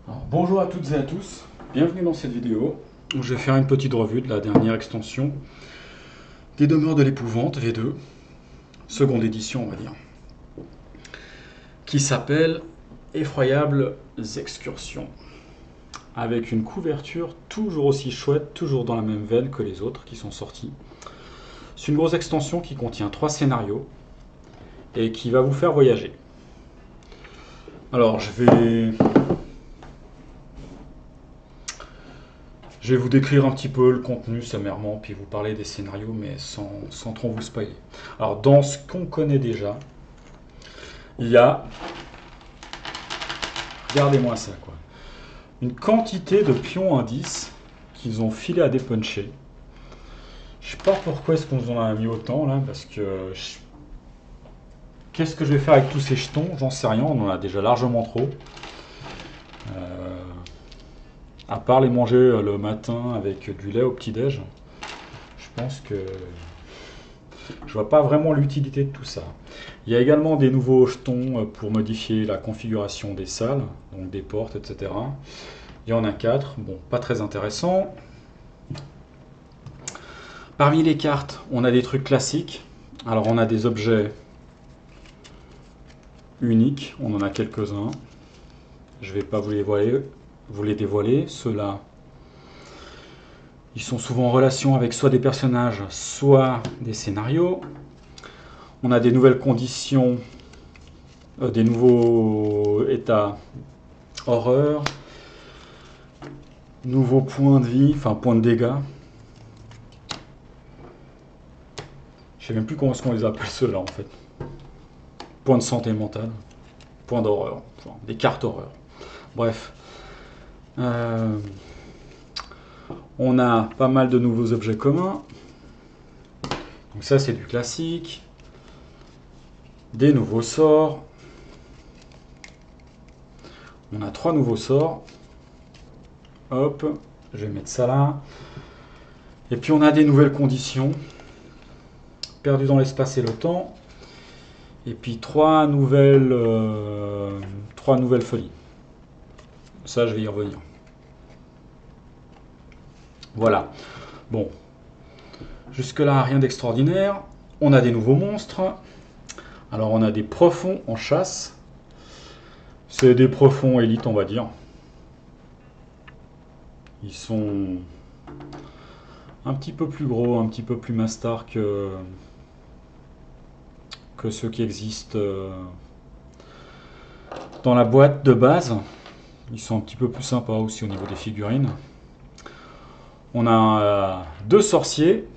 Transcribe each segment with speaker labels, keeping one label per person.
Speaker 1: Alors, bonjour à toutes et à tous, bienvenue dans cette vidéo où je vais faire une petite revue de la dernière extension des Demeures de l'Épouvante V2, seconde édition on va dire, qui s'appelle Effroyables Excursions, avec une couverture toujours aussi chouette, toujours dans la même veine que les autres qui sont sortis. C'est une grosse extension qui contient 3 scénarios et qui va vous faire voyager. Alors je vais vous décrire un petit peu le contenu sommairement, puis vous parler des scénarios, mais sans trop vous spoiler. Alors, dans ce qu'on connaît déjà, il y a, regardez-moi ça, quoi, une quantité de pions indices qu'ils ont filé à dépuncher. Je sais pas pourquoi est-ce qu'on nous en a mis autant, là, parce que... Qu'est-ce que je vais faire avec tous ces jetons? J'en sais rien, on en a déjà largement trop. À part les manger le matin avec du lait au petit-déj, je pense que je vois pas vraiment l'utilité de tout ça. Il y a également des nouveaux jetons pour modifier la configuration des salles, donc des portes, etc. Il y en a 4, bon, pas très intéressant. Parmi les cartes, on a des trucs classiques. Alors on a des objets uniques, on en a quelques-uns. Je vais pas vous les dévoiler. Ceux-là, ils sont souvent en relation avec soit des personnages, soit des scénarios. On a des nouvelles conditions, des nouveaux états horreur, nouveaux points de vie, enfin points de dégâts. Je sais même plus comment est-ce qu'on les appelle ceux-là en fait. Points de santé mentale, points d'horreur, enfin, des cartes horreur. Bref. On a pas mal de nouveaux objets communs. Donc ça c'est du classique. Des nouveaux sorts. On a 3 nouveaux sorts. Hop, je vais mettre ça là. Et puis on a des nouvelles conditions. Perdues dans l'espace et le temps. Et puis 3 nouvelles folies. Ça je vais y revenir. Voilà. Bon. Jusque là rien d'extraordinaire. On a des nouveaux monstres. Alors on a des profonds en chasse. C'est des profonds élites on va dire. Ils sont un petit peu plus gros, un petit peu plus mastar que ceux qui existent dans la boîte de base. Ils sont un petit peu plus sympas aussi au niveau des figurines. On a 2 sorciers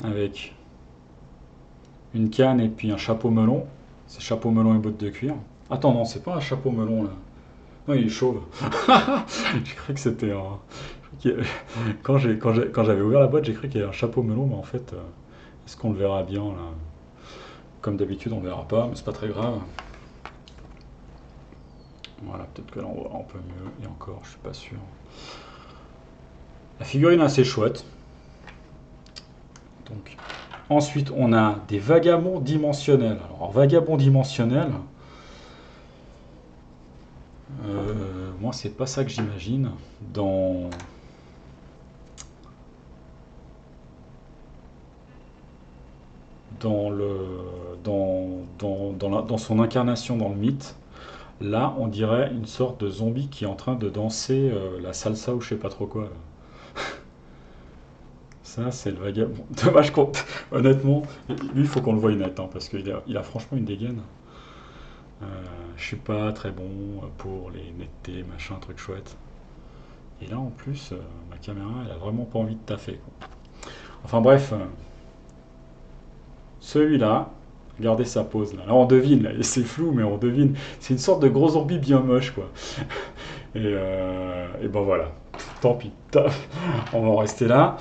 Speaker 1: avec une canne et puis un chapeau melon. C'est chapeau melon et bottes de cuir. Attends, non, c'est pas un chapeau melon là. Non, il est chauve. J'ai cru que c'était un... Quand j'avais ouvert la boîte, j'ai cru qu'il y avait un chapeau melon, mais en fait, est-ce qu'on le verra bien là? Comme d'habitude, on ne verra pas, mais c'est pas très grave. Voilà, peut-être que là on voit un peu mieux, et encore, je suis pas sûr. La figurine est assez chouette. Donc, ensuite, on a des vagabonds dimensionnels. Alors, vagabonds dimensionnels, moi, c'est pas ça que j'imagine dans son incarnation dans le mythe. Là, on dirait une sorte de zombie qui est en train de danser la salsa ou je sais pas trop quoi. Là. Ça, c'est le vagabond. Dommage qu'on... Honnêtement, lui, il faut qu'on le voie net, hein, parce qu'il a franchement une dégaine. Je suis pas très bon pour les nettetés, machin, truc chouette. Et là, en plus, ma caméra, elle a vraiment pas envie de taffer, quoi. Enfin bref, celui-là, regardez sa pose là. Là, on devine, là, c'est flou, mais on devine. C'est une sorte de gros zombie bien moche, quoi. Et ben voilà. Tant pis, on va en rester là.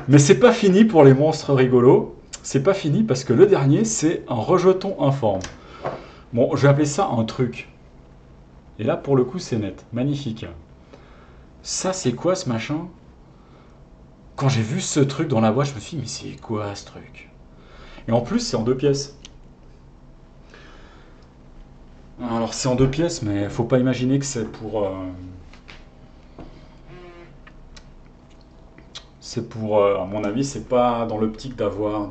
Speaker 1: Mais c'est pas fini pour les monstres rigolos. C'est pas fini parce que le dernier, c'est un rejeton informe. Bon, je vais appeler ça un truc. Et là, pour le coup, c'est net. Magnifique. Ça, c'est quoi ce machin? Quand j'ai vu ce truc dans la boîte, je me suis dit, mais c'est quoi ce truc? Et en plus, c'est en 2 pièces. Alors, c'est en 2 pièces, mais faut pas imaginer que c'est pour C'est pour, à mon avis, c'est pas dans l'optique d'avoir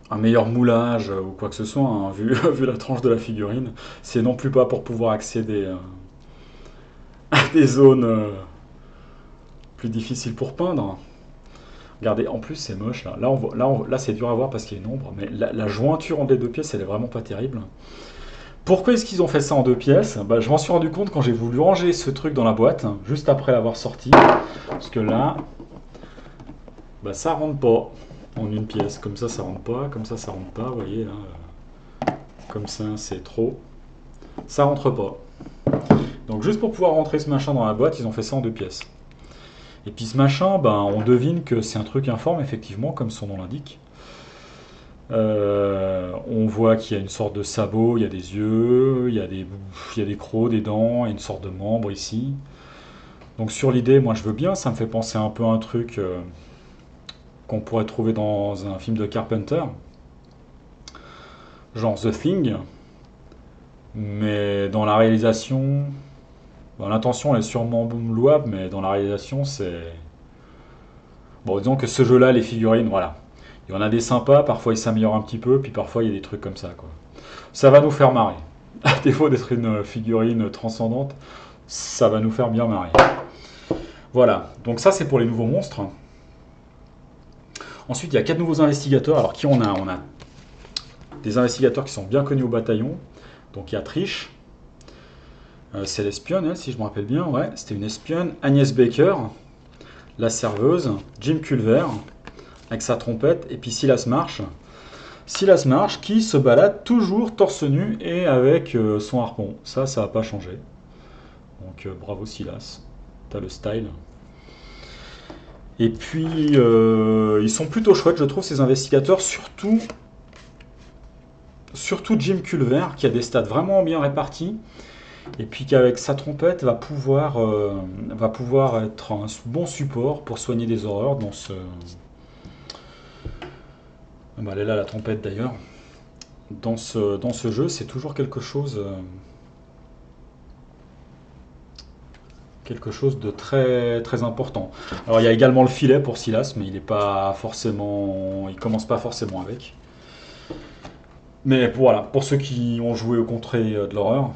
Speaker 1: un meilleur moulage ou quoi que ce soit, hein, vu, vu la tranche de la figurine. C'est non plus pas pour pouvoir accéder à des zones plus difficiles pour peindre. Regardez, en plus c'est moche là. Là, là c'est dur à voir parce qu'il y a une ombre, mais la jointure entre les deux pièces, elle est vraiment pas terrible. Pourquoi est-ce qu'ils ont fait ça en deux pièces? Bah, je m'en suis rendu compte quand j'ai voulu ranger ce truc dans la boîte, juste après l'avoir sorti. Parce que là, bah, ça rentre pas en une pièce. Comme ça rentre pas. Comme ça rentre pas. Vous voyez là, comme ça, c'est trop. Ça rentre pas. Donc juste pour pouvoir rentrer ce machin dans la boîte, ils ont fait ça en deux pièces. Et puis ce machin, ben, on devine que c'est un truc informe, effectivement, comme son nom l'indique. On voit qu'il y a une sorte de sabot, il y a des yeux, il y a des crocs, des dents, et une sorte de membre ici. Donc sur l'idée, moi je veux bien, ça me fait penser un peu à un truc qu'on pourrait trouver dans un film de Carpenter, genre The Thing, mais dans la réalisation, bon, l'intention elle est sûrement louable, mais dans la réalisation c'est... Bon, disons que ce jeu-là, les figurines, voilà. Il y en a des sympas, parfois ils s'améliorent un petit peu, puis parfois il y a des trucs comme ça, quoi. Ça va nous faire marrer. À défaut d'être une figurine transcendante, ça va nous faire bien marrer. Voilà, donc ça c'est pour les nouveaux monstres. Ensuite, il y a 4 nouveaux investigateurs. Alors qui on a? On a des investigateurs qui sont bien connus au bataillon. Donc il y a Trish, c'est l'espionne, hein, si je me rappelle bien, ouais, c'était une espionne. Agnès Baker, la serveuse. Jim Culver, avec sa trompette. Et puis Silas Marsh. Silas Marsh qui se balade toujours torse nu et avec son harpon. Ça va pas changer. Donc bravo Silas, t'as le style. Et puis ils sont plutôt chouettes, je trouve, ces investigateurs, surtout Jim Culver, qui a des stats vraiment bien répartis, et puis qu'avec sa trompette va pouvoir être un bon support pour soigner des horreurs dans ce... Bah, elle est là la trompette d'ailleurs. Dans ce jeu, c'est toujours quelque chose de très, très important. Alors il y a également le filet pour Silas, mais il est pas forcément, il commence pas forcément avec. Mais voilà, pour ceux qui ont joué au contrées de l'horreur,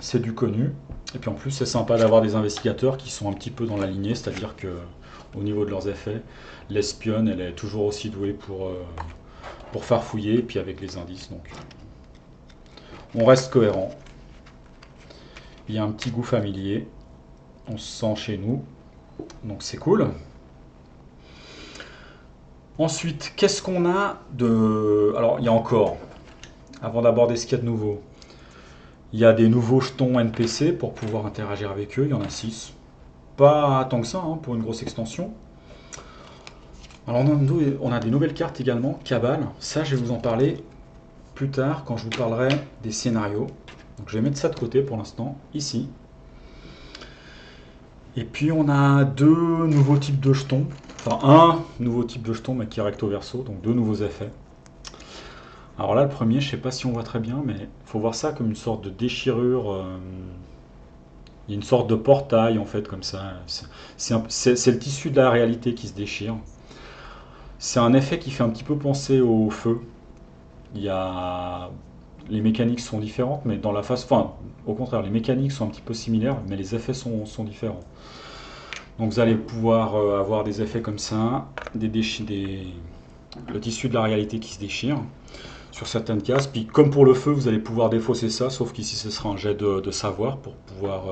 Speaker 1: c'est du connu. Et puis en plus, c'est sympa d'avoir des investigateurs qui sont un petit peu dans la lignée, c'est-à-dire que au niveau de leurs effets, l'espionne, elle est toujours aussi douée pour farfouiller, et puis avec les indices. Donc, on reste cohérent. Il y a un petit goût familier. On se sent chez nous. Donc c'est cool. Ensuite, qu'est-ce qu'on a de... Alors, il y a encore, avant d'aborder ce qu'il y a de nouveau, il y a des nouveaux jetons NPC pour pouvoir interagir avec eux. Il y en a 6. Pas tant que ça hein, pour une grosse extension. Alors, on a des nouvelles cartes également. Cabal. Ça, je vais vous en parler plus tard quand je vous parlerai des scénarios. Donc, je vais mettre ça de côté pour l'instant, ici. Et puis, on a 2 nouveaux types de jetons. Enfin, un nouveau type de jeton, mais qui est recto verso. Donc, 2 nouveaux effets. Alors là, le premier, je ne sais pas si on voit très bien, mais il faut voir ça comme une sorte de déchirure. Il y a une sorte de portail, en fait, comme ça. C'est le tissu de la réalité qui se déchire. C'est un effet qui fait un petit peu penser au feu. Il y a... Les mécaniques sont différentes, mais dans la phase... Enfin, au contraire, les mécaniques sont un petit peu similaires, mais les effets sont différents. Donc vous allez pouvoir avoir des effets comme ça, le tissu de la réalité qui se déchire sur certaines cases. Puis comme pour le feu, vous allez pouvoir défausser ça, sauf qu'ici ce sera un jet de savoir pour pouvoir...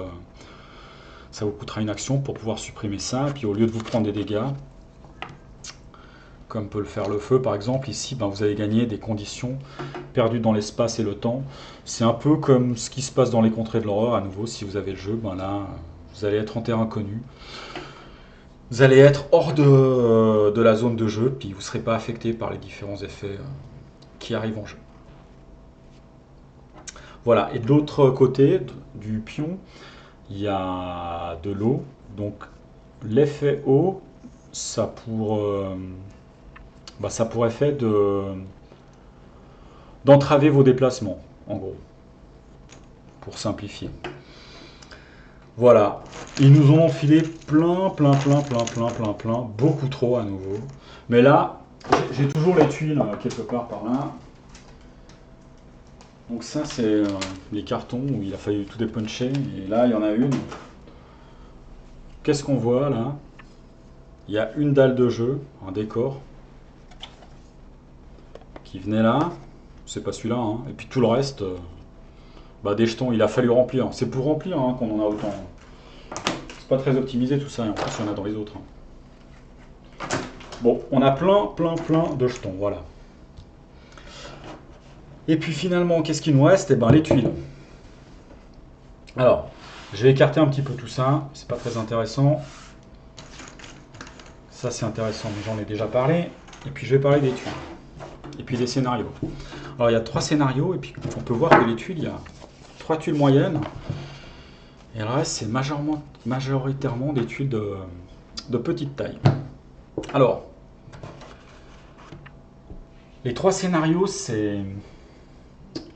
Speaker 1: ça vous coûtera une action pour pouvoir supprimer ça. Puis au lieu de vous prendre des dégâts, comme peut le faire le feu par exemple, ici ben, vous allez gagner des conditions perdues dans l'espace et le temps. C'est un peu comme ce qui se passe dans les contrées de l'horreur, à nouveau, si vous avez le jeu, ben là, vous allez être en terrain connu. Vous allez être hors de la zone de jeu, puis vous ne serez pas affecté par les différents effets qui arrivent en jeu. Voilà, et de l'autre côté du pion, il y a de l'eau. Donc l'effet eau, ça pour effet d'entraver vos déplacements, en gros, pour simplifier. Voilà, ils nous ont enfilé plein, beaucoup trop à nouveau. Mais là, j'ai toujours les tuiles quelque part par là. Donc ça, c'est les cartons où il a fallu tout dépuncher. Et là, il y en a une. Qu'est-ce qu'on voit là? Il y a une dalle de jeu, un décor, qui venait là. C'est pas celui-là, hein. Et puis tout le reste, bah, des jetons, il a fallu remplir. C'est pour remplir hein, qu'on en a autant. C'est pas très optimisé tout ça, et en plus il y en a dans les autres. Bon, on a plein de jetons, voilà. Et puis finalement, qu'est-ce qu'il nous reste? Eh ben les tuiles. Alors, je vais écarter un petit peu tout ça, c'est pas très intéressant. Ça c'est intéressant, mais j'en ai déjà parlé. Et puis je vais parler des tuiles. Et puis des scénarios. Alors il y a 3 scénarios, et puis on peut voir que les tuiles, il y a 3 tuiles moyennes. Et le reste, c'est majoritairement des tuiles de petite taille. Alors, les 3 scénarios, c'est...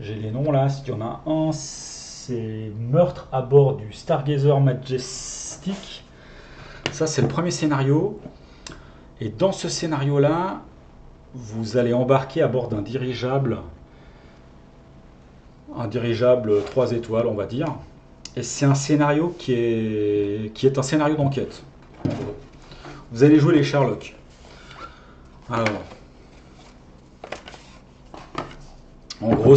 Speaker 1: J'ai les noms là, s'il y en a un, c'est Meurtre à bord du Stargazer Majestic. Ça, c'est le premier scénario. Et dans ce scénario-là, vous allez embarquer à bord d'un dirigeable. Un dirigeable 3 étoiles, on va dire. Et c'est un scénario qui est un scénario d'enquête. Vous allez jouer les Sherlock. Alors, en gros,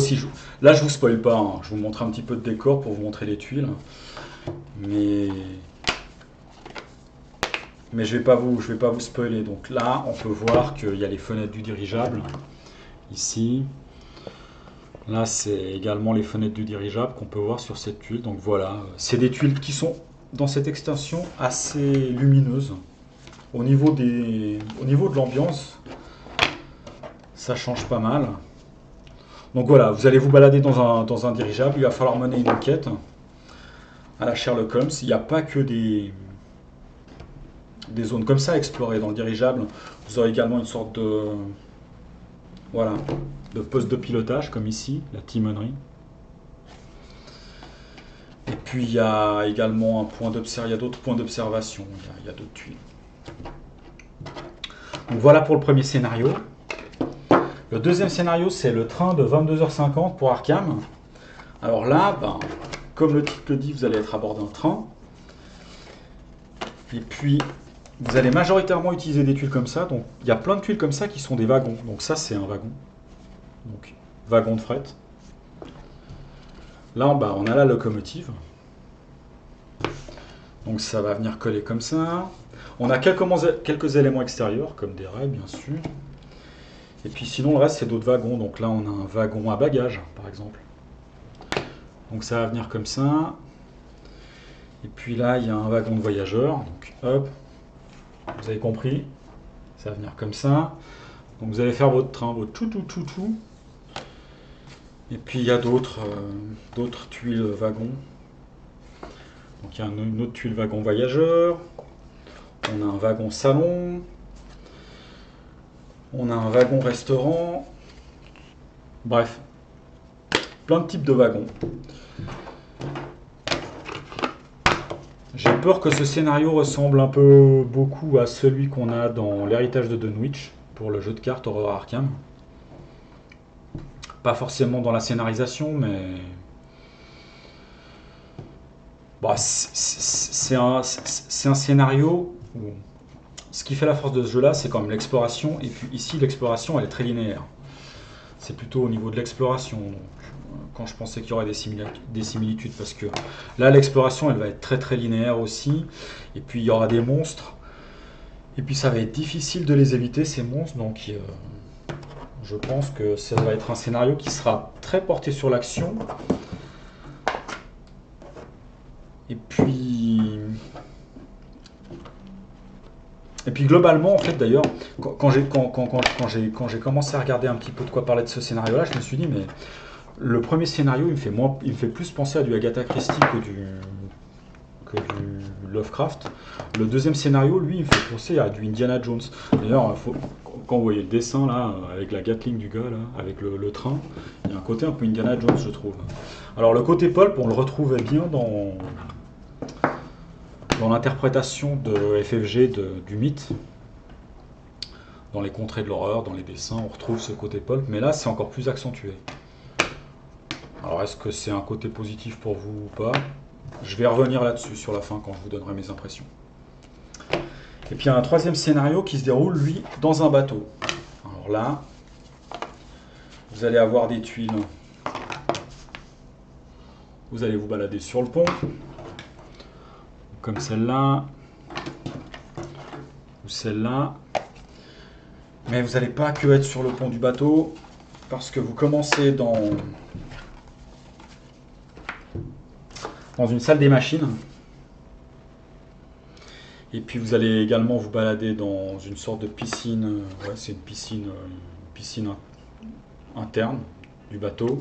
Speaker 1: là je vous spoil pas, hein. Je vous montre un petit peu de décor pour vous montrer les tuiles. Mais je vais pas vous spoiler. Donc là, on peut voir qu'il y a les fenêtres du dirigeable. Ici. Là, c'est également les fenêtres du dirigeable qu'on peut voir sur cette tuile. Donc voilà, c'est des tuiles qui sont dans cette extension assez lumineuses. Au niveau de l'ambiance, ça change pas mal. Donc voilà, vous allez vous balader dans un dirigeable. Il va falloir mener une enquête à la Sherlock Holmes. Il n'y a pas que des zones comme ça à explorer dans le dirigeable. Vous aurez également une sorte de... Voilà, de poste de pilotage comme ici, la timonerie. Et puis il y a également un point d'observation, il y a d'autres points d'observation, il y a d'autres tuiles. Donc voilà pour le premier scénario. Le deuxième scénario, c'est le train de 22h50 pour Arkham. Alors là, ben, comme le titre le dit, vous allez être à bord d'un train. Et puis, vous allez majoritairement utiliser des tuiles comme ça. Donc, il y a plein de tuiles comme ça qui sont des wagons. Donc ça, c'est un wagon. Donc, wagon de fret. Là, en bas, on a la locomotive. Donc, ça va venir coller comme ça. On a quelques éléments extérieurs, comme des rails, bien sûr. Et puis, sinon, le reste, c'est d'autres wagons. Donc là, on a un wagon à bagages, par exemple. Donc, ça va venir comme ça. Et puis là, il y a un wagon de voyageurs. Donc, hop. Vous avez compris. Ça va venir comme ça. Donc, vous allez faire votre train, votre tout. Et puis, il y a d'autres tuiles wagons. Donc, il y a une autre tuile wagon voyageur. On a un wagon salon. On a un wagon restaurant. Bref. Plein de types de wagons. J'ai peur que ce scénario ressemble un peu beaucoup à celui qu'on a dans l'héritage de Dunwich pour le jeu de cartes Horror Arkham. Pas forcément dans la scénarisation, mais bah, c'est un scénario où ce qui fait la force de ce jeu-là, c'est quand même l'exploration. Et puis ici, l'exploration, elle est très linéaire. C'est plutôt au niveau de l'exploration. Quand je pensais qu'il y aurait des similitudes, parce que là l'exploration elle va être très linéaire aussi, et puis il y aura des monstres, et puis ça va être difficile de les éviter ces monstres, donc je pense que ça va être un scénario qui sera très porté sur l'action. Et puis globalement en fait d'ailleurs, quand j'ai commencé à regarder un petit peu de quoi parler de ce scénario là, je me suis dit mais le premier scénario, il me fait plus penser à du Agatha Christie que du Lovecraft. Le deuxième scénario, lui, il me fait penser à du Indiana Jones. D'ailleurs, quand vous voyez le dessin, là, avec la Gatling du gars, là, avec le train, il y a un côté un peu Indiana Jones, je trouve. Alors, le côté pulp, on le retrouvait bien dans l'interprétation de FFG du mythe, dans les contrées de l'horreur, dans les dessins, on retrouve ce côté pulp, mais là c'est encore plus accentué. Alors est-ce que c'est un côté positif pour vous ou pas? Je vais revenir là-dessus sur la fin quand je vous donnerai mes impressions. Et puis il y a un troisième scénario qui se déroule, lui, dans un bateau. Alors là, vous allez avoir des tuiles. Vous allez vous balader sur le pont, comme celle-là, ou celle-là. Mais vous n'allez pas que être sur le pont du bateau, parce que vous commencez dans une salle des machines. Et puis vous allez également vous balader dans une sorte de piscine. Ouais, c'est une piscine interne du bateau.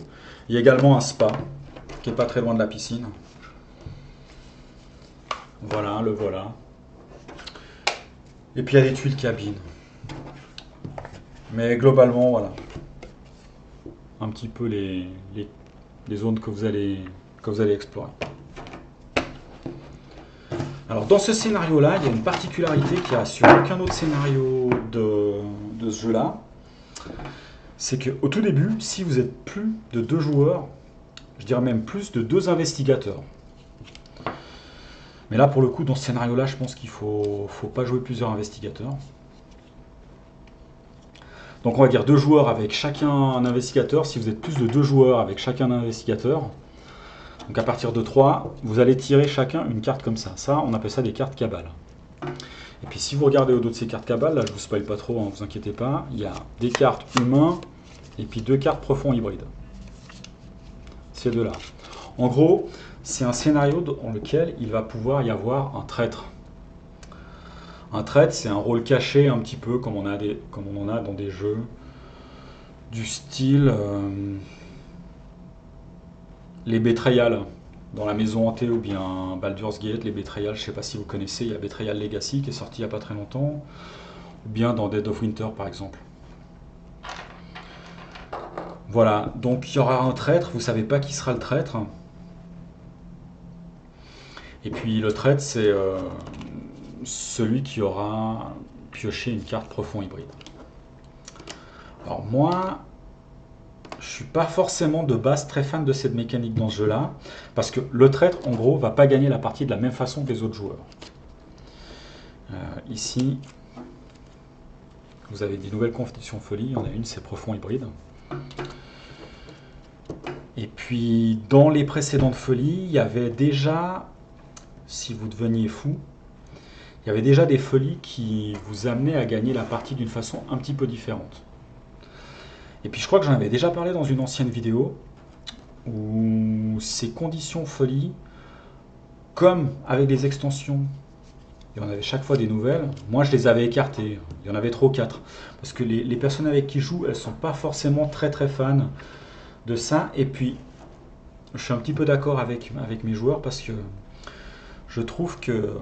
Speaker 1: Il y a également un spa qui est pas très loin de la piscine. Voilà, le voilà. Et puis il y a des tuiles cabines. Mais globalement, voilà. Un petit peu les zones que vous allez explorer. Alors dans ce scénario-là, il y a une particularité qu'il n'y a sur aucun autre scénario de ce jeu-là. C'est qu'au tout début, si vous êtes plus de 2 joueurs, je dirais même plus de 2 investigateurs. Mais là, pour le coup, dans ce scénario-là, je pense qu'il ne faut pas jouer plusieurs investigateurs. Donc on va dire 2 joueurs avec chacun un investigateur. Si vous êtes plus de 2 joueurs avec chacun un investigateur, donc à partir de 3, vous allez tirer chacun une carte comme ça. Ça, on appelle ça des cartes cabales. Et puis si vous regardez au dos de ces cartes cabales, là je vous spoil pas trop, hein, vous inquiétez pas, il y a des cartes humains et puis 2 cartes profonds hybrides. Ces deux-là. En gros, c'est un scénario dans lequel il va pouvoir y avoir un traître. Un traître, c'est un rôle caché un petit peu comme on en a dans des jeux du style les Betrayal dans la maison hantée ou bien Baldur's Gate, les Betrayal, je ne sais pas si vous connaissez, il y a Betrayal Legacy qui est sorti il n'y a pas très longtemps, ou bien dans Dead of Winter par exemple. Voilà, donc il y aura un traître, vous ne savez pas qui sera le traître. Et puis le traître, c'est celui qui aura pioché une carte profond hybride. Alors moi, je suis pas forcément de base très fan de cette mécanique dans ce jeu-là, parce que le traître, en gros, va pas gagner la partie de la même façon que les autres joueurs. Ici, vous avez des nouvelles conditions folie, il y en a une, c'est profond hybride. Et puis, dans les précédentes folies, il y avait déjà, si vous deveniez fou, il y avait déjà des folies qui vous amenaient à gagner la partie d'une façon un petit peu différente. Et puis je crois que j'en avais déjà parlé dans une ancienne vidéo, où ces conditions folie, comme avec les extensions, il y en avait chaque fois des nouvelles, moi je les avais écartées, il y en avait trop 4. Parce que les personnes avec qui je joue, elles ne sont pas forcément très fans de ça. Et puis, je suis un petit peu d'accord avec mes joueurs, parce que je trouve que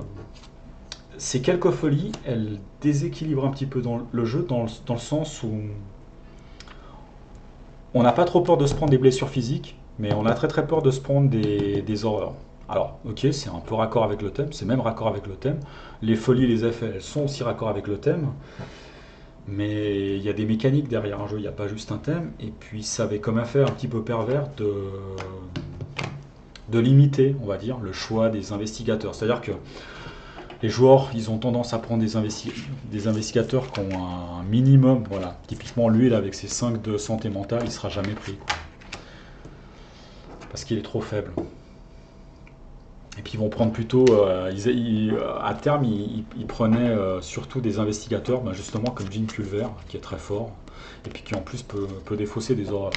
Speaker 1: ces quelques folies, elles déséquilibrent un petit peu dans le jeu, dans le sens où on n'a pas trop peur de se prendre des blessures physiques, mais on a très peur de se prendre des horreurs. Alors, ok, c'est un peu raccord avec le thème, c'est même raccord avec le thème. Les folies, les effets, elles sont aussi raccord avec le thème. Mais il y a des mécaniques derrière un jeu, il n'y a pas juste un thème. Et puis ça avait comme effet un petit peu pervers de limiter, on va dire, le choix des investigateurs. C'est-à-dire que les joueurs, ils ont tendance à prendre des investigateurs qui ont un minimum. Voilà. Typiquement, lui, là, avec ses 5 de santé mentale, il ne sera jamais pris, quoi. Parce qu'il est trop faible. Et puis ils vont prendre plutôt, à terme, ils prenaient surtout des investigateurs, justement comme Jean Culver, qui est très fort, et puis qui en plus peut défausser des horreurs.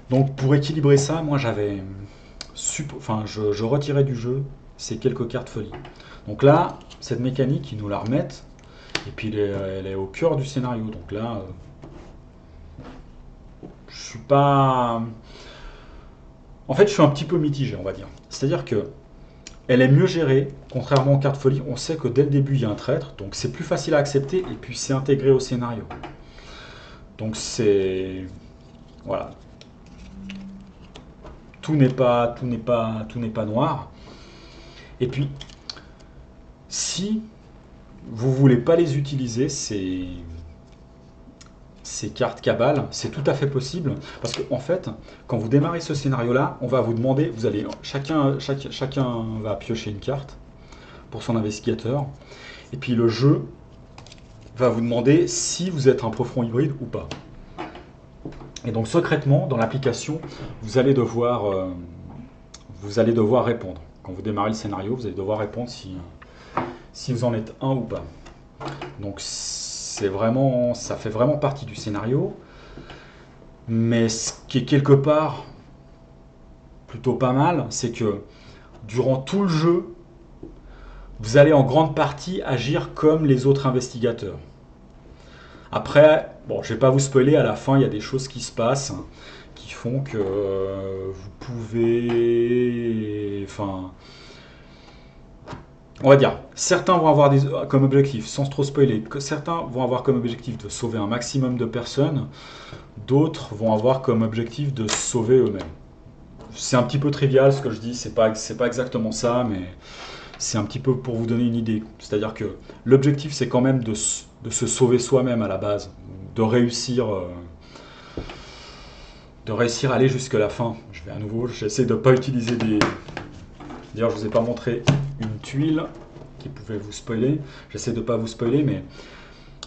Speaker 1: Donc pour équilibrer ça, moi je retirais du jeu ces quelques cartes folie. Donc là, cette mécanique, ils nous la remettent, et puis elle est au cœur du scénario. Donc là, je suis pas... En fait, je suis un petit peu mitigé, on va dire. C'est-à-dire que elle est mieux gérée, contrairement aux cartes folie. On sait que dès le début, il y a un traître, donc c'est plus facile à accepter, et puis c'est intégré au scénario. Donc c'est... Voilà. Tout n'est pas noir. Et puis, si vous voulez pas les utiliser, ces cartes cabales, c'est tout à fait possible. Parce que en fait, quand vous démarrez ce scénario-là, on va vous demander, vous allez, chacun va piocher une carte pour son investigateur. Et puis le jeu va vous demander si vous êtes un profond hybride ou pas. Et donc secrètement, dans l'application, vous allez devoir répondre. Quand vous démarrez le scénario, vous allez devoir répondre si vous en êtes un ou pas. Donc ça fait vraiment partie du scénario. Mais ce qui est quelque part plutôt pas mal, c'est que durant tout le jeu, vous allez en grande partie agir comme les autres investigateurs. Après, bon, je vais pas vous spoiler, à la fin, il y a des choses qui se passent qui font que vous pouvez... Enfin... On va dire, certains vont avoir comme objectif, sans trop spoiler, que certains vont avoir comme objectif de sauver un maximum de personnes, d'autres vont avoir comme objectif de se sauver eux-mêmes. C'est un petit peu trivial ce que je dis, c'est pas exactement ça, mais c'est un petit peu pour vous donner une idée. C'est-à-dire que l'objectif, c'est quand même de se sauver soi-même à la base, de réussir à aller jusqu'à la fin. J'essaie de ne pas utiliser des... D'ailleurs, je ne vous ai pas montré une tuile qui pouvait vous spoiler. J'essaie de ne pas vous spoiler, mais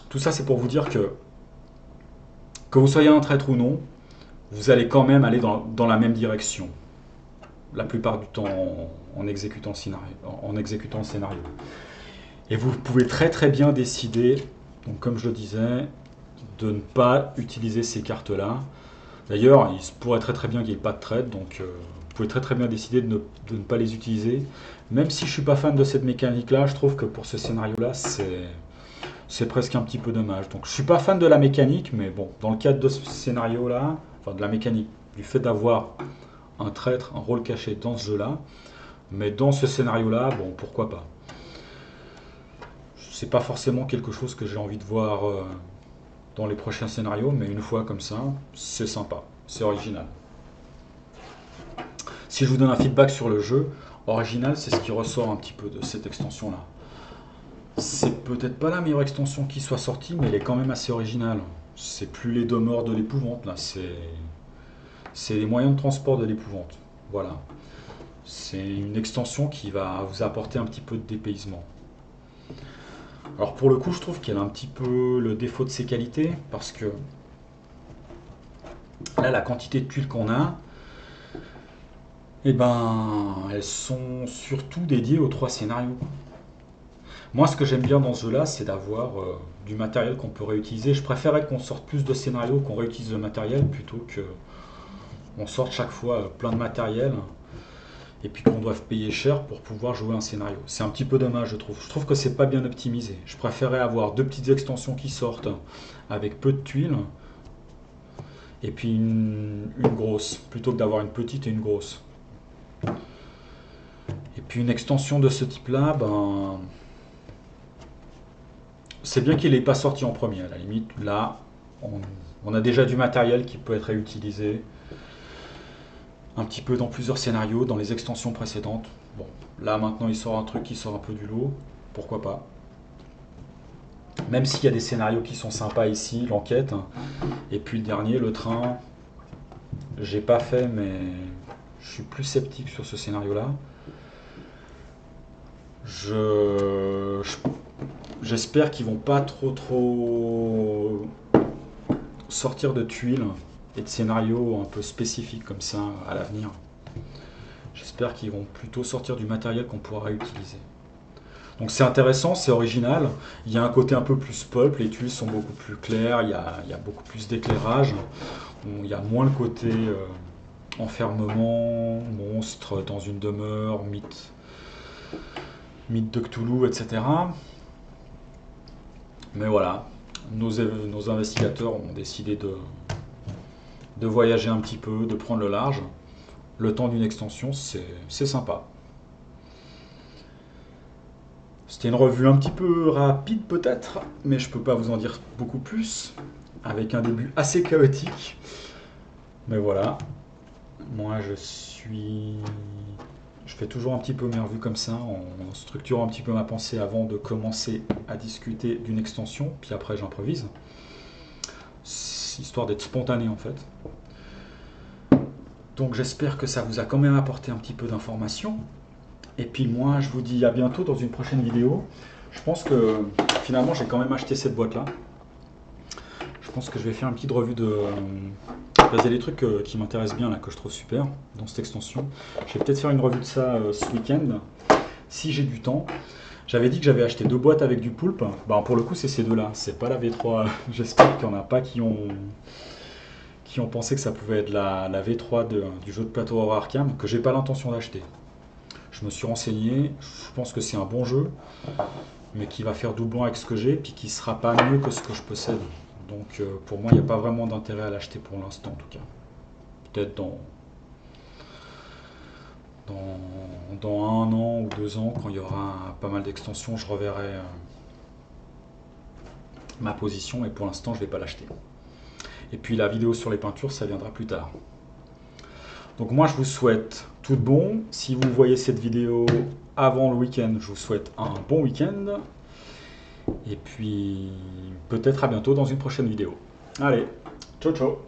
Speaker 1: tout ça, c'est pour vous dire que vous soyez un traître ou non, vous allez quand même aller dans la même direction. La plupart du temps en exécutant le scénario. Et vous pouvez très très bien décider, donc comme je le disais, de ne pas utiliser ces cartes-là. D'ailleurs, il se pourrait très très bien qu'il n'y ait pas de trade, donc vous pouvez très très bien décider de ne pas les utiliser. Même si je ne suis pas fan de cette mécanique-là, je trouve que pour ce scénario-là, c'est presque un petit peu dommage. Donc je ne suis pas fan de la mécanique, mais bon, dans le cadre de ce scénario-là, enfin de la mécanique, du fait d'avoir un traître, un rôle caché dans ce jeu-là, mais dans ce scénario-là, bon, pourquoi pas. C'est pas forcément quelque chose que j'ai envie de voir dans les prochains scénarios, mais une fois comme ça, c'est sympa, c'est original. Si je vous donne un feedback sur le jeu, original, c'est ce qui ressort un petit peu de cette extension-là. C'est peut-être pas la meilleure extension qui soit sortie, mais elle est quand même assez originale. C'est plus les demeures de l'épouvante, là, c'est les moyens de transport de l'épouvante. Voilà. C'est une extension qui va vous apporter un petit peu de dépaysement. Alors pour le coup, je trouve qu'elle a un petit peu le défaut de ses qualités, parce que là, la quantité de tuiles qu'on a, eh ben, elles sont surtout dédiées aux 3 scénarios. Moi, ce que j'aime bien dans ce jeu-là, c'est d'avoir du matériel qu'on peut réutiliser. Je préférerais qu'on sorte plus de scénarios, qu'on réutilise le matériel, plutôt qu'on sorte chaque fois plein de matériel, et puis qu'on doive payer cher pour pouvoir jouer un scénario. C'est un petit peu dommage, je trouve. Je trouve que c'est pas bien optimisé. Je préférerais avoir 2 petites extensions qui sortent avec peu de tuiles, et puis une grosse, plutôt que d'avoir une petite et une grosse. Et puis une extension de ce type-là, ben, c'est bien qu'il n'ait pas sorti en premier. À la limite, là, on a déjà du matériel qui peut être réutilisé un petit peu dans plusieurs scénarios, dans les extensions précédentes. Bon, là maintenant il sort un truc qui sort un peu du lot, pourquoi pas. Même s'il y a des scénarios qui sont sympas ici, l'enquête, et puis le dernier, le train, j'ai pas fait, mais je suis plus sceptique sur ce scénario-là. J'espère qu'ils vont pas trop sortir de tuiles et de scénarios un peu spécifiques comme ça à l'avenir. J'espère qu'ils vont plutôt sortir du matériel qu'on pourra utiliser. Donc c'est intéressant, c'est original. Il y a un côté un peu plus pulp, les tuiles sont beaucoup plus claires, il y a beaucoup plus d'éclairage. Il y a moins le côté enfermement, monstre dans une demeure, mythe de Cthulhu, etc. Mais voilà, nos investigateurs ont décidé de voyager un petit peu, de prendre le large. Le temps d'une extension, c'est sympa. C'était une revue un petit peu rapide peut-être, mais je peux pas vous en dire beaucoup plus, avec un début assez chaotique. Mais voilà, moi je Je fais toujours un petit peu mes revues comme ça, en structurant un petit peu ma pensée avant de commencer à discuter d'une extension, puis après j'improvise, histoire d'être spontané en fait. Donc j'espère que ça vous a quand même apporté un petit peu d'informations. Et puis moi, je vous dis à bientôt dans une prochaine vidéo. Je pense que finalement, j'ai quand même acheté cette boîte-là. Je pense que je vais faire une petite revue de... Il y a des trucs qui m'intéressent bien, là, que je trouve super dans cette extension. Je vais peut-être faire une revue de ça ce week-end, si j'ai du temps. J'avais dit que j'avais acheté 2 boîtes avec du poulpe. Bah, pour le coup, c'est ces deux-là. C'est pas la V3. J'espère qu'il n'y en a pas qui ont pensé que ça pouvait être la V3 du jeu de plateau Horror Arkham, que j'ai pas l'intention d'acheter. Je me suis renseigné, je pense que c'est un bon jeu, mais qui va faire doublon avec ce que j'ai, puis qui sera pas mieux que ce que je possède. Donc pour moi, il n'y a pas vraiment d'intérêt à l'acheter pour l'instant en tout cas. Peut-être dans 1 an ou 2 ans, quand il y aura pas mal d'extensions, je reverrai ma position, et pour l'instant, je ne vais pas l'acheter. Et puis la vidéo sur les peintures, ça viendra plus tard. Donc moi, je vous souhaite tout de bon. Si vous voyez cette vidéo avant le week-end, je vous souhaite un bon week-end. Et puis peut-être à bientôt dans une prochaine vidéo. Allez, ciao ciao.